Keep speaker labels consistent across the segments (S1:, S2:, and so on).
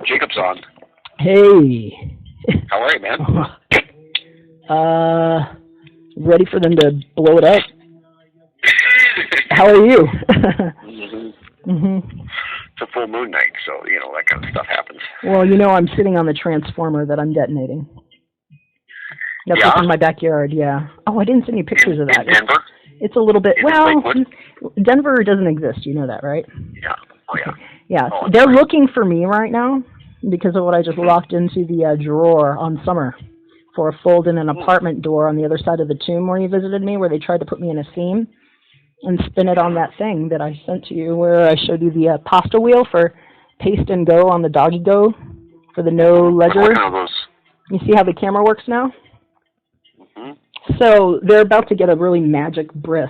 S1: Jacob's on.
S2: Hey.
S1: How are you, man?
S2: Ready for them to blow it up? How are you?
S1: It's a full moon night, so, you know, that kind of stuff happens.
S2: Well, you know, I'm sitting on the transformer that I'm detonating. That's what's in my backyard, yeah. Oh, I didn't send you pictures of that.
S1: In Denver?
S2: It's a little bit, well, Denver doesn't exist. You know that, right?
S1: Yeah. Oh, yeah.
S2: Yeah, they're looking for me right now because of what I just locked into the drawer on Summer for a fold in an apartment door on the other side of the tomb where you visited me, where they tried to put me in a seam and spin it on that thing that I sent to you where I showed you the pasta wheel for paste and go on the doggy go for the no ledger. You see how the camera works now? So they're about to get a really magic bris.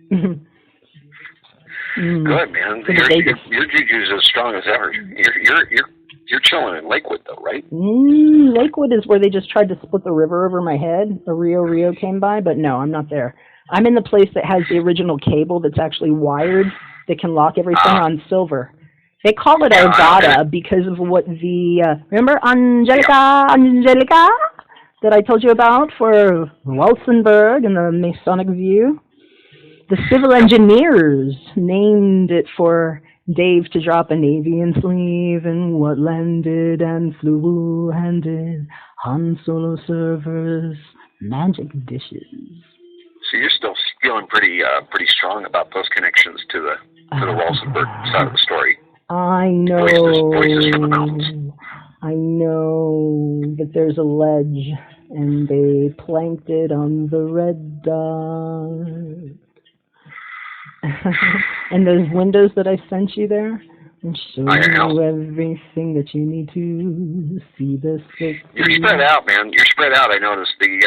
S1: Good, man. Your juju's as strong as ever. You're chilling in Lakewood, though, right?
S2: Lakewood is where they just tried to split the river over my head. The Rio came by, but no, I'm not there. I'm in the place that has the original cable that's actually wired that can lock everything on silver. They call it Argata because of what the, remember Angelica that I told you about for Walsenburg and the Masonic view? The civil engineers named it for Dave to drop a Navian sleeve and what landed and flew handed Han Solo servers, magic dishes.
S1: So you're still feeling pretty strong about those connections to the Walsenburg side of the story.
S2: I know.
S1: Voices from the mountains.
S2: I know that there's a ledge, and they planked it on the red dot. And those windows that I sent you there, and show you everything that you need to see the city.
S1: You're spread out, man. You're spread out. I noticed that you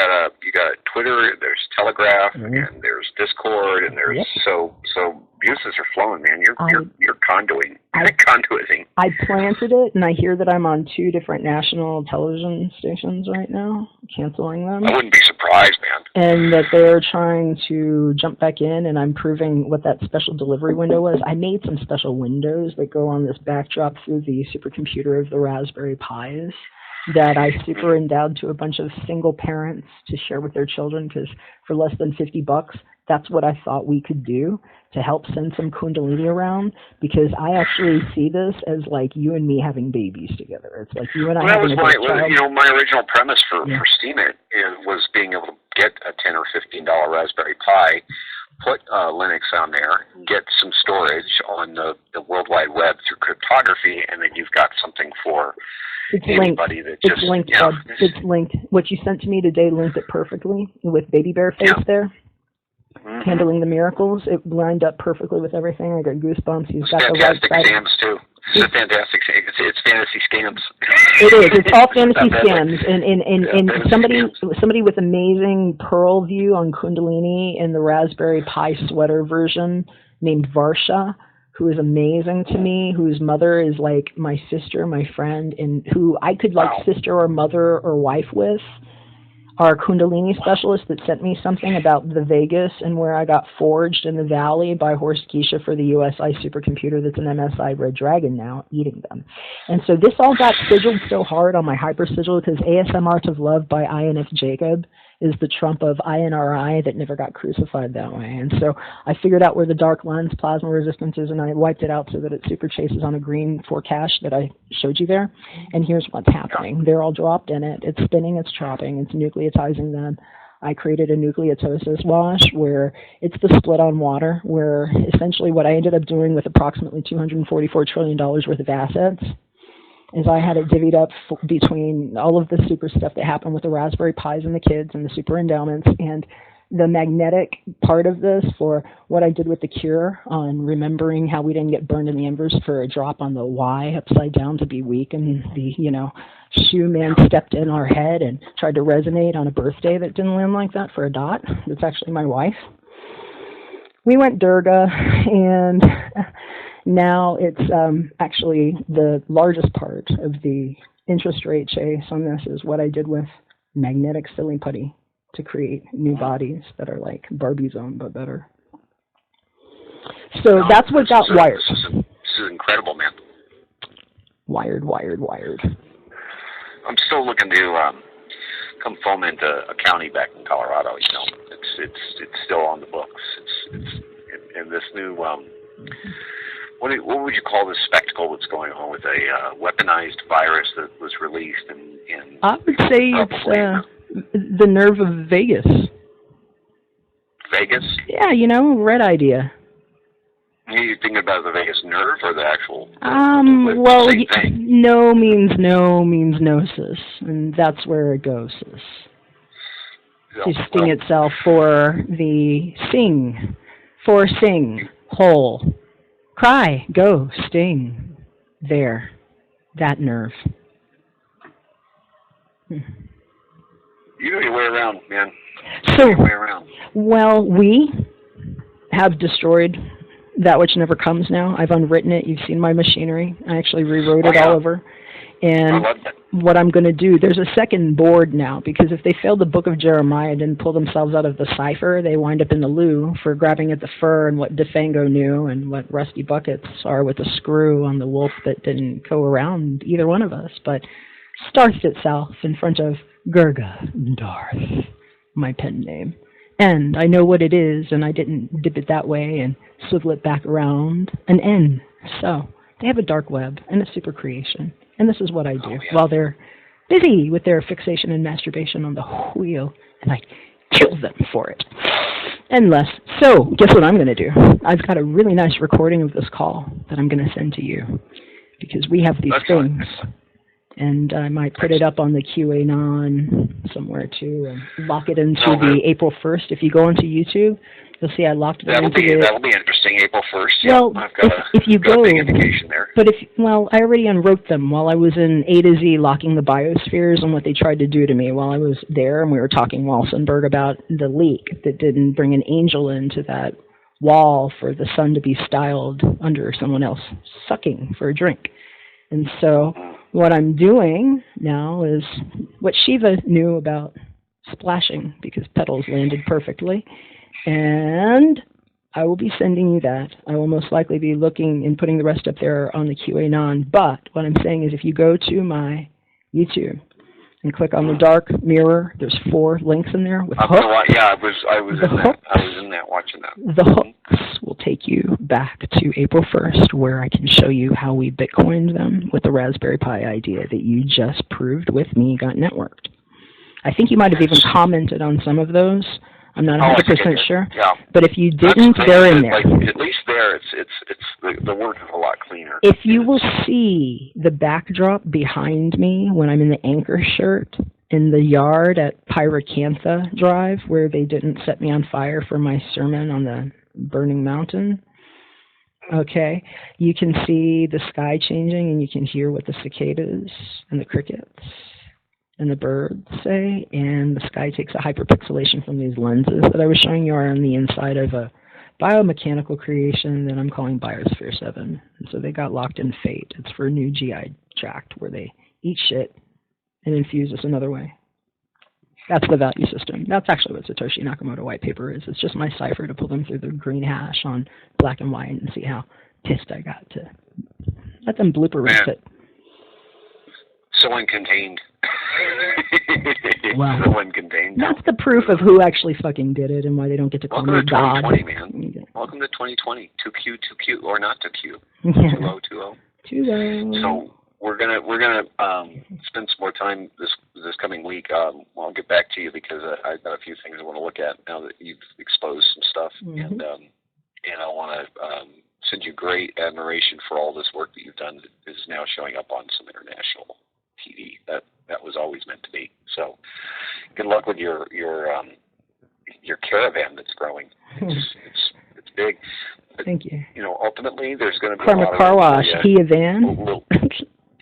S1: got Twitter, there's Telegraph, and there's Discord, and there's so uses are flowing, man. You're conduiting. Conduiting.
S2: I planted it, and I hear that I'm on 2 different national television stations right now, canceling them.
S1: I wouldn't be surprised, man.
S2: And that they're trying to jump back in, and I'm proving what that special delivery window was. I made some special windows that go on this backdrop through the supercomputer of the Raspberry Pis that I super endowed to a bunch of single parents to share with their children, because for less than $50, that's what I thought we could do to help send some Kundalini around, because I actually see this as like you and me having babies together. It's like you and I having a child.
S1: You know, my original premise for Steam It was being able to get a $10 or $15 Raspberry Pi, put Linux on there, get some storage on the World Wide Web through cryptography, and then you've got something for anybody that just...
S2: It's linked, bud. It's linked. What you sent to me today linked it perfectly with Baby Bear face there. Handling the miracles. It lined up perfectly with everything. I got goosebumps. He's got the right side.
S1: Scams too. It's fantastic. It's fantasy scams.
S2: It is. It's all fantasy scams. And somebody with amazing Pearl view on Kundalini in the Raspberry Pi sweater version named Varsha, who is amazing to me, whose mother is like my sister, my friend, and who I could like sister or mother or wife with. Our Kundalini specialist that sent me something about the Vegas and where I got forged in the Valley by Horst Keisha for the USI supercomputer that's an MSI Red Dragon now, eating them. And so this all got sigiled so hard on my HyperSigil because ASM ARTOFLOVE by INF Jakob is the trump of INRI that never got crucified that way. And so I figured out where the dark lens plasma resistance is, and I wiped it out so that it super chases on a green for cache that I showed you there. And here's what's happening. They're all dropped in it. It's spinning, it's chopping, it's nucleotizing them. I created a nucleotosis wash where it's the split on water, where essentially what I ended up doing with approximately $244 trillion worth of assets is I had it divvied up between all of the super stuff that happened with the Raspberry Pis and the kids and the super endowments and the magnetic part of this for what I did with the cure on remembering how we didn't get burned in the embers for a drop on the Y upside down to be weak, and the, you know, shoe man stepped in our head and tried to resonate on a birthday that didn't land like that for a dot. It's actually my wife. We went Durga, and now it's actually the largest part of the interest rate chase on this is what I did with magnetic silly putty to create new bodies that are like Barbie Zone, but better. So that's what got wired.
S1: This is incredible, man.
S2: Wired.
S1: I'm still looking to come foment a county back in Colorado. You know, it's still on the books. It's in this new what would you call this spectacle that's going on with a weaponized virus that was released in
S2: I would say it's the nerve of Vegas.
S1: Vegas?
S2: Yeah, you know, red idea.
S1: Are you thinking about the Vegas nerve or the actual?
S2: Well, no means gnosis, and that's where it goes. To sting itself for the sing, whole, cry, go, sting, there, that nerve.
S1: You know your way around, man.
S2: So,
S1: your way around.
S2: Well, we have destroyed that which never comes now. I've unwritten it. You've seen my machinery. I actually rewrote it all over. And what I'm going to do, there's a second board now, because if they failed the book of Jeremiah and didn't pull themselves out of the cipher, they wind up in the loo for grabbing at the fur and what DeFango knew and what rusty buckets are with a screw on the wolf that didn't go around either one of us, but starts itself in front of Gurga Darth, my pen name. And I know what it is, and I didn't dip it that way and swivel it back around. An N. So they have a dark web and a super creation. And this is what I do while they're busy with their fixation and masturbation on the wheel, and I kill them for it. And less. So guess what I'm going to do? I've got a really nice recording of this call that I'm going to send to you, because we have these things. And I might put it up on the QAnon somewhere too, and lock it into the April 1st. If you go onto YouTube, you'll see I locked it into the...
S1: That'll be interesting, April 1st.
S2: Well,
S1: I've got
S2: if you go...
S1: a big indication there.
S2: But I already unwrote them while I was in A to Z locking the biospheres and what they tried to do to me while I was there, and we were talking Walsenberg about the leak that didn't bring an angel into that wall for the sun to be styled under someone else sucking for a drink. And so what I'm doing now is what Shiva knew about splashing, because petals landed perfectly. And I will be sending you that. I will most likely be looking and putting the rest up there on the QAnon. But what I'm saying is if you go to my YouTube and click on the dark mirror, there's 4 links in there with hooks.
S1: Yeah, I was in that, watching that.
S2: The hooks will take you back to April 1st, where I can show you how we Bitcoined them with the Raspberry Pi idea that you just proved with me got networked. I think you might have even commented on some of those. I'm not 100% sure.
S1: Yeah.
S2: But if you didn't, they're in there.
S1: Like, at least there, it's the work is a lot cleaner.
S2: If you will see the backdrop behind me when I'm in the anchor shirt in the yard at Pyracantha Drive, where they didn't set me on fire for my sermon on the burning mountain, okay, you can see the sky changing, and you can hear what the cicadas and the crickets and the birds say, and the sky takes a hyperpixelation from these lenses that I was showing you are on the inside of a biomechanical creation that I'm calling BIOSPHERE 7. And so they got locked in fate. It's for a new GI tract where they eat shit and infuse us another way. That's the value system. That's actually what Satoshi Nakamoto white paper is. It's just my cipher to pull them through the green hash on black and white and see how pissed I got to let them blooper rip it.
S1: So uncontained.
S2: Wow.
S1: So uncontained.
S2: That's the proof of who actually fucking did it and why they don't get to call me God.
S1: Welcome to 2020, man. Welcome to 2020. 2Q, or not 2Q.
S2: Yeah.
S1: 20. So we're gonna spend some more time this coming week. I'll get back to you because I've got a few things I want to look at now that you've exposed some stuff, and I want to send you great admiration for all this work that you've done that is now showing up on some international TV. That was always meant to be. So good luck with your your caravan that's growing. It's big. But,
S2: Thank you.
S1: You know, ultimately, there's going to be
S2: Karma
S1: a lot
S2: Car
S1: of
S2: Wash, Kia Van.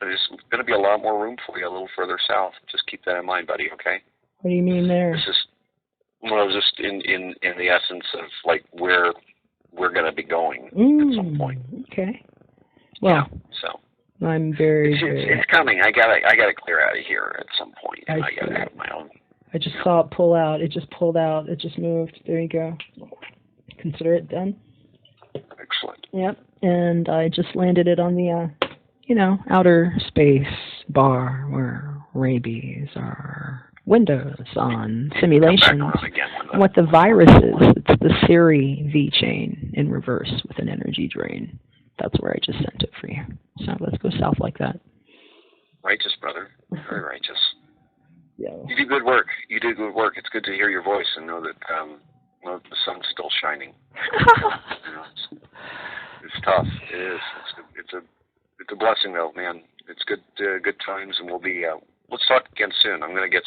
S1: There's going to be a lot more room for you a little further south. Just keep that in mind, buddy. Okay.
S2: What do you mean there?
S1: This is just in the essence of like where we're going to be going at some point.
S2: Okay. Well,
S1: yeah, so
S2: I'm very.
S1: It's coming. I gotta clear out of here at some point. And I gotta have my own.
S2: I just saw it pull out. It just pulled out. It just moved. There you go. Consider it done.
S1: Excellent.
S2: Yep. And I just landed it on the, outer space bar where rabies are windows on simulations. What the virus is, it's the Siri V chain in reverse with an energy drain. That's where I just sent it for you. So let's go south like that.
S1: Righteous, brother. Very righteous.
S2: Yeah.
S1: You do good work. You do good work. It's good to hear your voice and know that the sun's still shining. It's tough. It is. It's a blessing, though, man. It's good times, and we'll be. Let's talk again soon. I'm gonna get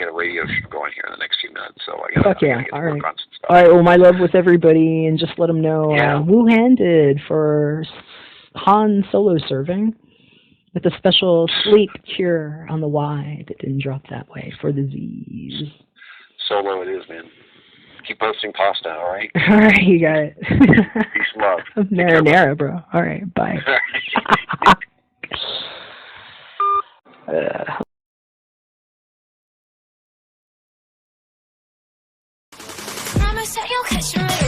S1: a radio show going here in the next few minutes. So I gotta get to work on some stuff.
S2: All right. Well, my love with everybody, and just let them know. Wu-handed for Han Solo serving with a special sleep cure on the Y that didn't drop that way for the Z's. Solo
S1: it is, man. Keep posting pasta, all right?
S2: All right, you got it.
S1: Peace and love.
S2: Marinara, bro. All right, bye.
S3: Promise that you'll catch me.